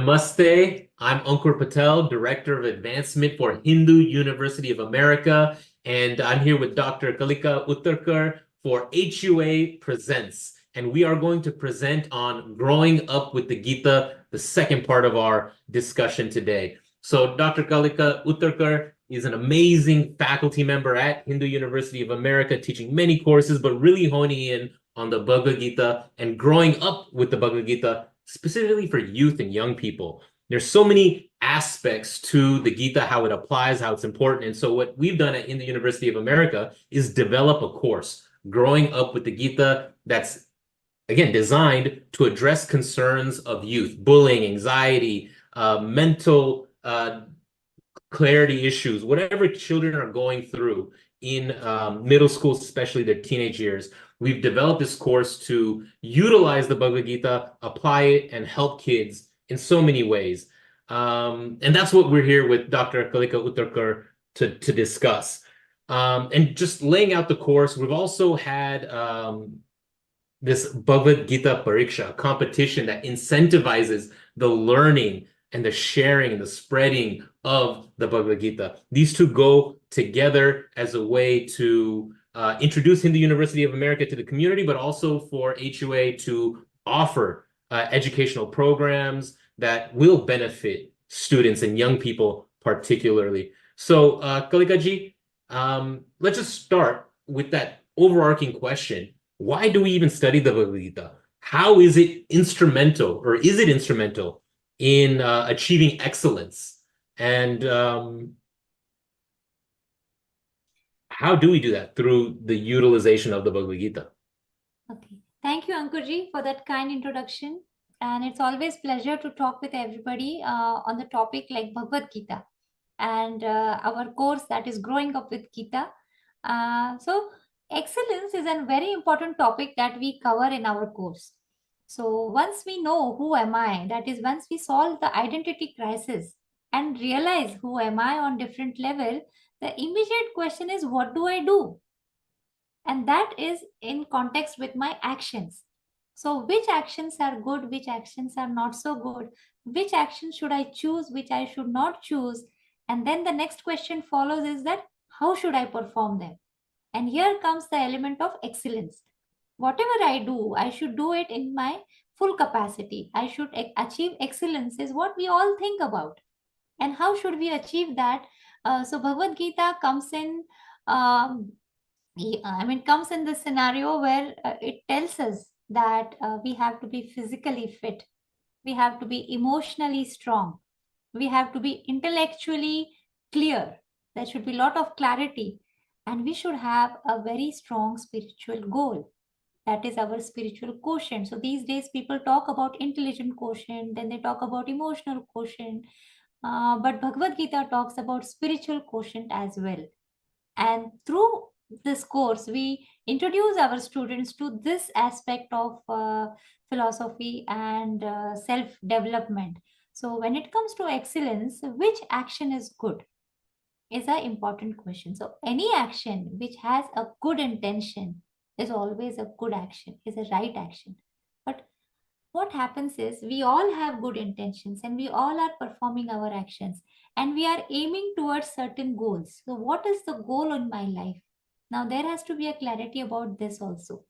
Namaste. I'm Ankur Patel, Director of Advancement for Hindu University of America, and I'm here with Dr. Kalika Uttarkar for HUA Presents. And we are going to present on Growing Up with the Gita, the second part of our discussion today. So Dr. Kalika Uttarkar is an amazing faculty member at Hindu University of America, teaching many courses, but really honing in on the Bhagavad Gita and growing up with the Bhagavad Gita, specifically for youth and young people. There's so many aspects to the Gita, how it applies, how it's important. And so what we've done in the University of America is develop a course, Growing Up with the Gita, that's, again, designed to address concerns of youth, bullying, anxiety, mental clarity issues, whatever children are going through in middle school, especially their teenage years. We've developed this course to utilize the Bhagavad Gita, apply it, and help kids in so many ways. And that's what we're here with Dr. Kalika Uttarkar to discuss. And just laying out the course, we've also had this Bhagavad Gita Pariksha competition that incentivizes the learning and the sharing and the spreading of the Bhagavad Gita. These two go together as a way to introduce Hindu University of America to the community, but also for HUA to offer educational programs that will benefit students and young people particularly. So Kalika ji, let's just start with that overarching question. Why do we even study the Bhagavad Gita? How is it instrumental, or is it instrumental in achieving excellence? And how do we do that? Through the utilization of the Bhagavad Gita. Okay. Thank you, Ankurji, for that kind introduction. And it's always pleasure to talk with everybody on the topic like Bhagavad Gita and our course that is Growing Up with Gita. So excellence is a very important topic that we cover in our course. So once we know who am I, that is once we solve the identity crisis and realize who am I on different level, the immediate question is, what do I do? And that is in context with my actions. So which actions are good, which actions are not so good, which actions should I choose, which I should not choose. And then the next question follows is that how should I perform them? And here comes the element of excellence. Whatever I do, I should do it in my full capacity. I should achieve excellence is what we all think about. And how should we achieve that? So Bhagavad Gita comes in comes in the scenario where it tells us that we have to be physically fit, we have to be emotionally strong, we have to be intellectually clear. There should be a lot of clarity, and we should have a very strong spiritual goal. That is our spiritual quotient. So these days people talk about intelligent quotient, then they talk about emotional quotient, but Bhagavad Gita talks about spiritual quotient as well. And through this course, we introduce our students to this aspect of philosophy and self-development. So when it comes to excellence, which action is good is an important question. So any action which has a good intention is always a good action, is a right action. But what happens is we all have good intentions and we all are performing our actions and we are aiming towards certain goals. So what is the goal in my life? Now there has to be a clarity about this also,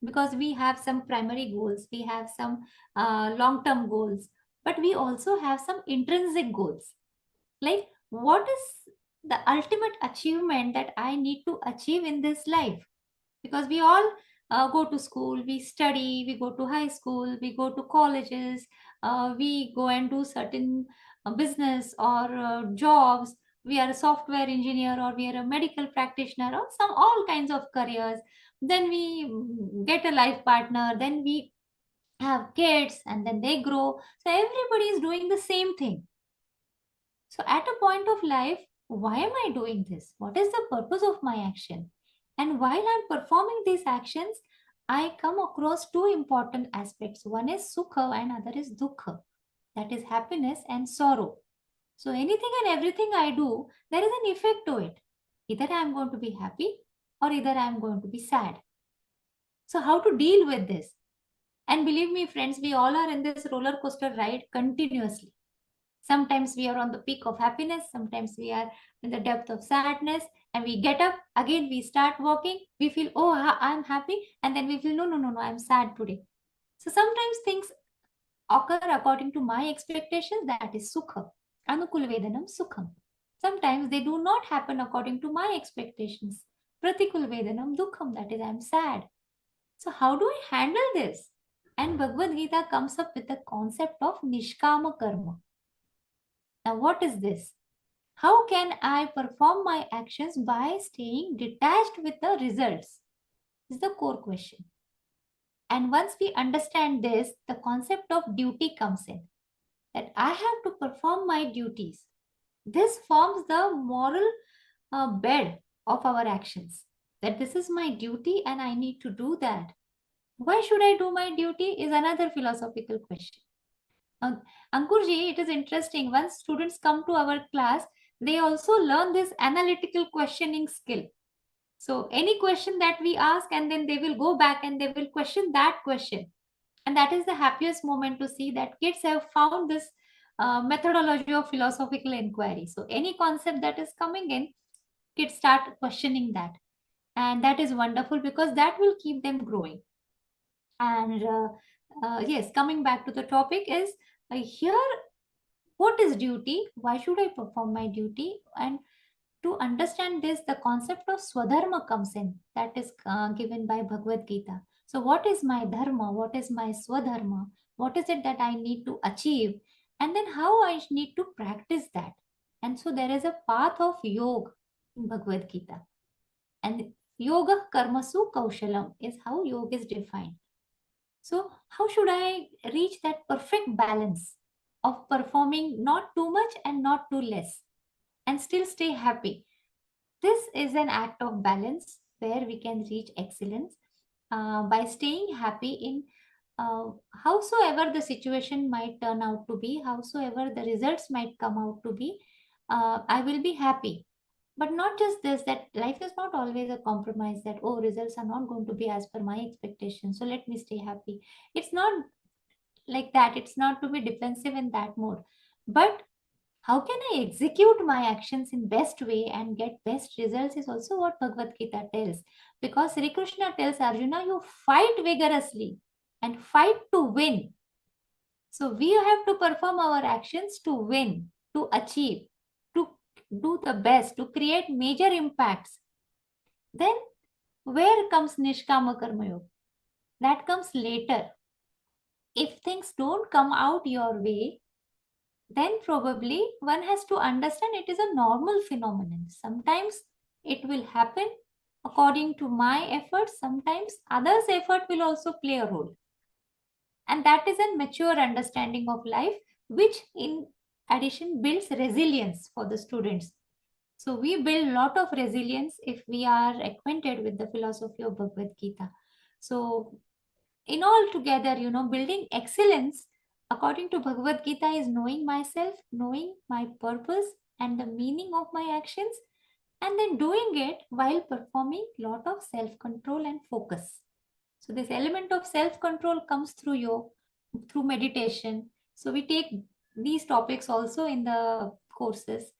because we have some primary goals, we have some long-term goals, but we also have some intrinsic goals. Like what is the ultimate achievement that I need to achieve in this life? Because we all go to school, we study, we go to high school, we go to colleges, we go and do certain business or jobs. We are a software engineer, or we are a medical practitioner, or some all kinds of careers. Then we get a life partner, then we have kids, and then they grow. So everybody is doing the same thing. So at a point of life, why am I doing this? What is the purpose of my action? And while I'm performing these actions, I come across two important aspects. One is sukha and other is dukkha. That is happiness and sorrow. So anything and everything I do, there is an effect to it. Either I am going to be happy or either I am going to be sad. So how to deal with this? And believe me, friends, we all are in this roller coaster ride continuously. Sometimes we are on the peak of happiness, sometimes we are in the depth of sadness, and we get up, again we start walking, we feel, oh, I'm happy, and then we feel, no, I'm sad today. So sometimes things occur according to my expectations, that is sukha. Anukul Vedanam Sukham. Sometimes they do not happen according to my expectations. Pratikul Vedanam Dukham, that is, I'm sad. So how do I handle this? And Bhagavad Gita comes up with the concept of Nishkama Karma. Now, what is this? How can I perform my actions by staying detached with the results? Is the core question. And once we understand this, the concept of duty comes in. That I have to perform my duties. This forms the moral bed of our actions. That this is my duty and I need to do that. Why should I do my duty is another philosophical question. Ankurji, it is interesting. Once students come to our class, they also learn this analytical questioning skill. So any question that we ask, and then they will go back and they will question that question. And that is the happiest moment to see that kids have found this methodology of philosophical inquiry. So any concept that is coming in, kids start questioning that. And that is wonderful because that will keep them growing. And yes, coming back to the topic is here, what is duty? Why should I perform my duty? And to understand this, the concept of swadharma comes in. That is given by Bhagavad Gita. So what is my dharma? What is my swadharma? What is it that I need to achieve? And then how I need to practice that. And so there is a path of yoga in Bhagavad Gita. And yoga karmasu kaushalam is how yoga is defined. So how should I reach that perfect balance of performing not too much and not too less and still stay happy? This is an act of balance where we can reach excellence by staying happy in howsoever the situation might turn out to be, howsoever the results might come out to be. I will be happy. But not just this, that life is not always a compromise, that, oh, results are not going to be as per my expectations, so let me stay happy. It's not like that. It's not to be defensive in that mode. But how can I execute my actions in best way and get best results is also what Bhagavad Gita tells. Because Sri Krishna tells Arjuna, you fight vigorously and fight to win. So we have to perform our actions to win, to achieve, to do the best, to create major impacts. Then where comes Nishkama Karma Yoga? That comes later. If things don't come out your way, then probably one has to understand it is a normal phenomenon. Sometimes it will happen according to my efforts, sometimes others' effort will also play a role. And that is a mature understanding of life, which in addition builds resilience for the students. So we build a lot of resilience if we are acquainted with the philosophy of Bhagavad Gita. So in all together, building excellence according to Bhagavad Gita is knowing myself, knowing my purpose and the meaning of my actions, and then doing it while performing a lot of self-control and focus. So this element of self-control comes through yoga, through meditation. So we take these topics also in the courses,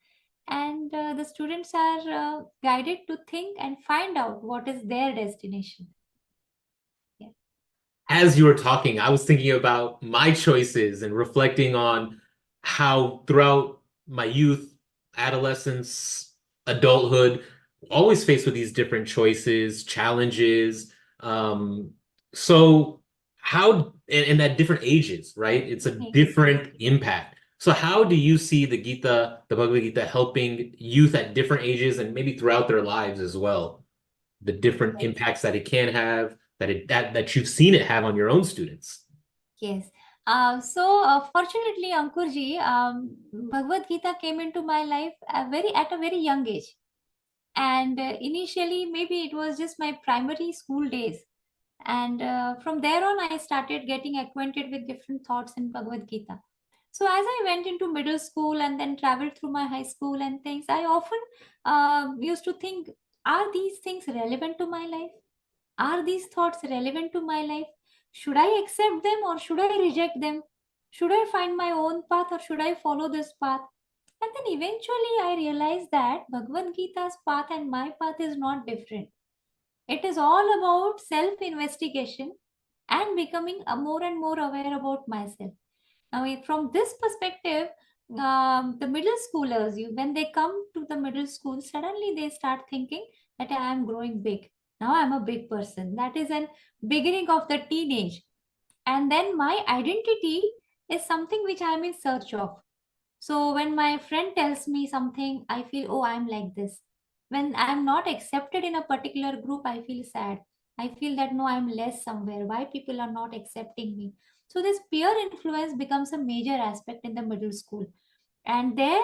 and the students are guided to think and find out what is their destination. As you were talking, I was thinking about my choices and reflecting on how throughout my youth, adolescence, adulthood, always faced with these different choices, challenges, Um, so how, and at different ages, right? It's a different impact. So how do you see the Gita, the Bhagavad Gita, helping youth at different ages and maybe throughout their lives as well? The different impacts that it can have, that you've seen it have on your own students. Yes. Fortunately, Ankurji, Bhagavad Gita came into my life at a very young age. And initially, maybe it was just my primary school days. And from there on, I started getting acquainted with different thoughts in Bhagavad Gita. So as I went into middle school and then traveled through my high school and things, I often used to think, are these things relevant to my life? Are these thoughts relevant to my life? Should I accept them or should I reject them? Should I find my own path or should I follow this path? And then eventually I realized that Bhagavad Gita's path and my path is not different. It is all about self investigation and becoming more and more aware about myself. Now, from this perspective, the middle schoolers, when they come to the middle school, suddenly they start thinking that I am growing big. Now I'm a big person. That is an beginning of the teenage. And then my identity is something which I am in search of. So when my friend tells me something, I feel, oh, I'm like this. When I'm not accepted in a particular group, I feel sad. I feel that no, I'm less somewhere. Why people are not accepting me? So this peer influence becomes a major aspect in the middle school. And there,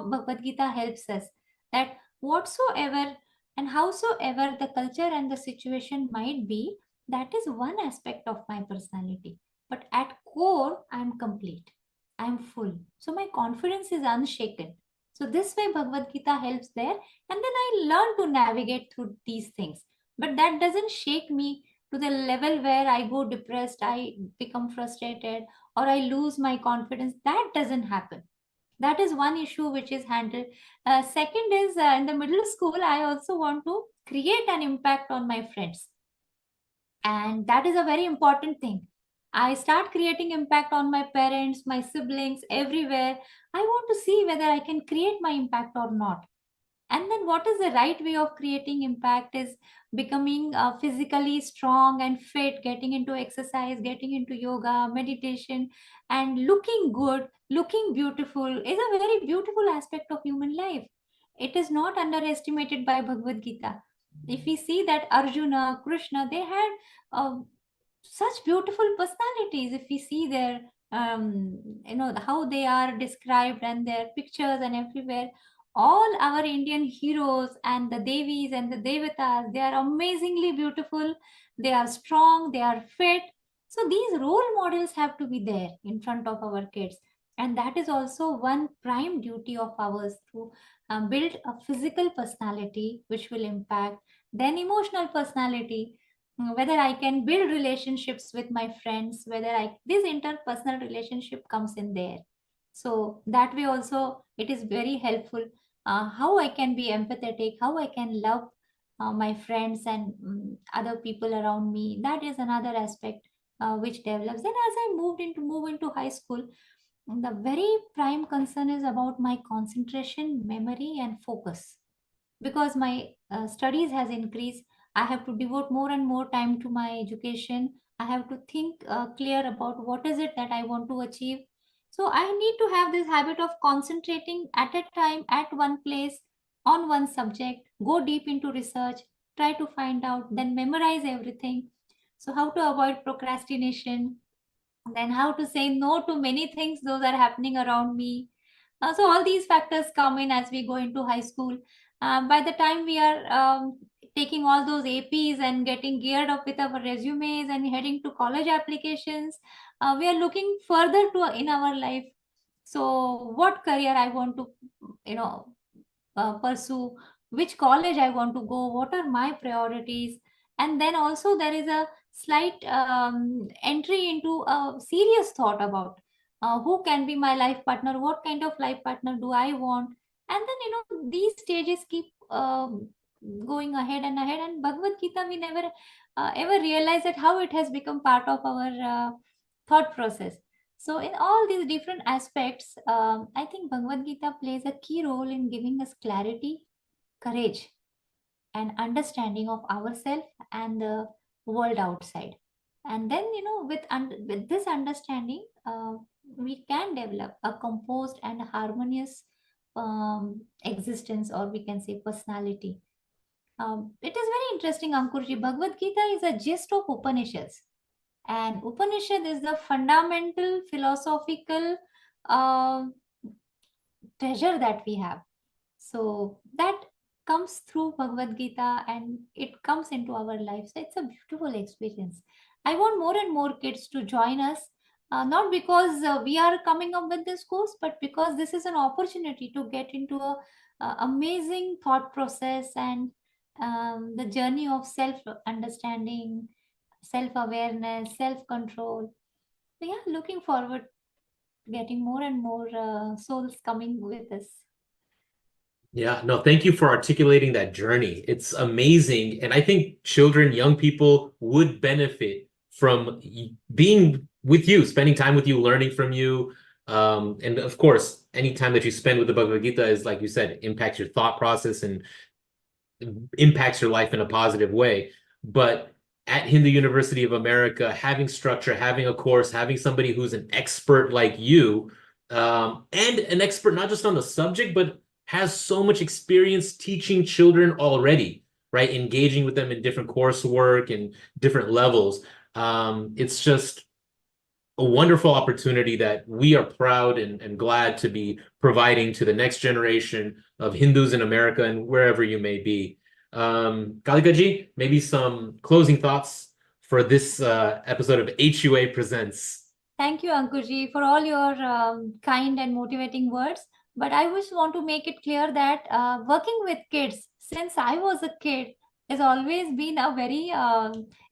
Bhagavad Gita helps us that whatsoever and howsoever the culture and the situation might be, that is one aspect of my personality. But at core, I'm complete. I'm full. So my confidence is unshaken. So this way, Bhagavad Gita helps there. And then I learn to navigate through these things. But that doesn't shake me to the level where I go depressed, I become frustrated, or I lose my confidence. That doesn't happen. That is one issue which is handled. Second is in the middle school, I also want to create an impact on my friends. And that is a very important thing. I start creating impact on my parents, my siblings, everywhere. I want to see whether I can create my impact or not. And then what is the right way of creating impact is becoming physically strong and fit, getting into exercise, getting into yoga, meditation, and looking good, looking beautiful is a very beautiful aspect of human life. It is not underestimated by Bhagavad Gita. If we see that Arjuna, Krishna, they had uh, such beautiful personalities. If we see their how they are described and their pictures and everywhere, all our Indian heroes and the Devis and the Devatas, they are amazingly beautiful. They are strong, they are fit. So these role models have to be there in front of our kids. And that is also one prime duty of ours to build a physical personality which will impact, then emotional personality, whether I can build relationships with my friends, whether I this interpersonal relationship comes in there. So that way also it is very helpful. How I can be empathetic, how I can love my friends and other people around me. That is another aspect which develops. Then as I move into high school, the very prime concern is about my concentration, memory, and focus. Because my studies has increased, I have to devote more and more time to my education. I have to think clear about what is it that I want to achieve. So I need to have this habit of concentrating at a time at one place on one subject, go deep into research, try to find out, then memorize everything. So how to avoid procrastination, then how to say no to many things those are happening around me. So all these factors come in as we go into high school. By the time we are taking all those APs and getting geared up with our resumes and heading to college applications, we are looking further to in our life. So what career I want to, you know, pursue, which college I want to go, what are my priorities. And then also there is a slight entry into a serious thought about who can be my life partner, what kind of life partner do I want. And then, these stages keep going ahead and ahead. And Bhagavad Gita, we never ever realize that how it has become part of our thought process. So, in all these different aspects, I think Bhagavad Gita plays a key role in giving us clarity, courage, and understanding of ourselves and the world outside. And then, with this understanding, we can develop a composed and harmonious existence, or we can say personality. It is very interesting, Ankurji. Bhagavad Gita is a gist of Upanishads, and Upanishad is the fundamental philosophical uh, treasure that we have. So that comes through Bhagavad Gita and it comes into our lives. So it's a beautiful experience. I want more and more kids to join us, not because we are coming up with this course, but because this is an opportunity to get into a amazing thought process and the journey of self understanding, self awareness, self control. So yeah, looking forward getting more and more souls coming with us. Yeah, no, thank you for articulating that journey. It's amazing. And I think children, young people would benefit from being with you, spending time with you, learning from you. And of course, any time that you spend with the Bhagavad Gita is, like you said, impacts your thought process and impacts your life in a positive way. But at Hindu University of America, having structure, having a course, having somebody who's an expert like you, and an expert not just on the subject, but has so much experience teaching children already, right? Engaging with them in different coursework and different levels. It's just a wonderful opportunity that we are proud and glad to be providing to the next generation of Hindus in America and wherever you may be. Kalika ji, maybe some closing thoughts for this episode of HUA Presents. Thank you, Ankurji, for all your kind and motivating words. But I just want to make it clear that working with kids since I was a kid has always been a very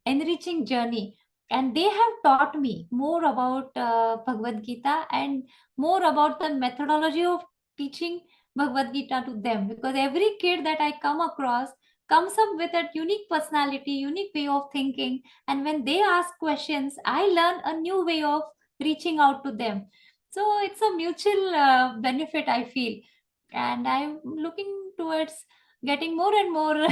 enriching journey. And they have taught me more about Bhagavad Gita and more about the methodology of teaching Bhagavad Gita to them. Because every kid that I come across comes up with a unique personality, unique way of thinking. And when they ask questions, I learn a new way of reaching out to them. So it's a mutual benefit, I feel. And I'm looking towards getting more and more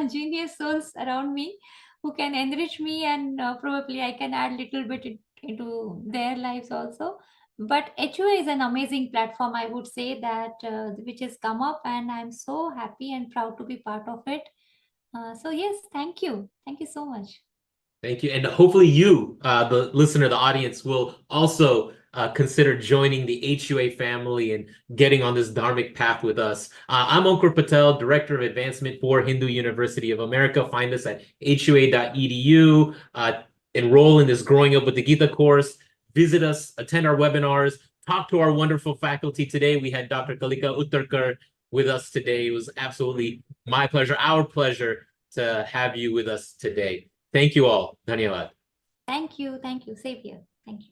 genius souls around me who can enrich me, and probably I can add little bit into their lives also. But HUA is an amazing platform, I would say, that which has come up, and I'm so happy and proud to be part of it. So yes, thank you. Thank you so much. Thank you. And hopefully you, the listener, the audience, will also consider joining the HUA family and getting on this dharmic path with us. I'm Ankur Patel, Director of Advancement for Hindu University of America. Find us at hua.edu. Enroll in this Growing Up with the Gita course. Visit us, attend our webinars, talk to our wonderful faculty today. We had Dr. Kalika Uttarkar with us today. It was absolutely my pleasure, our pleasure to have you with us today. Thank you all. Dhanyavad. Thank you. Thank you. Save here. Thank you.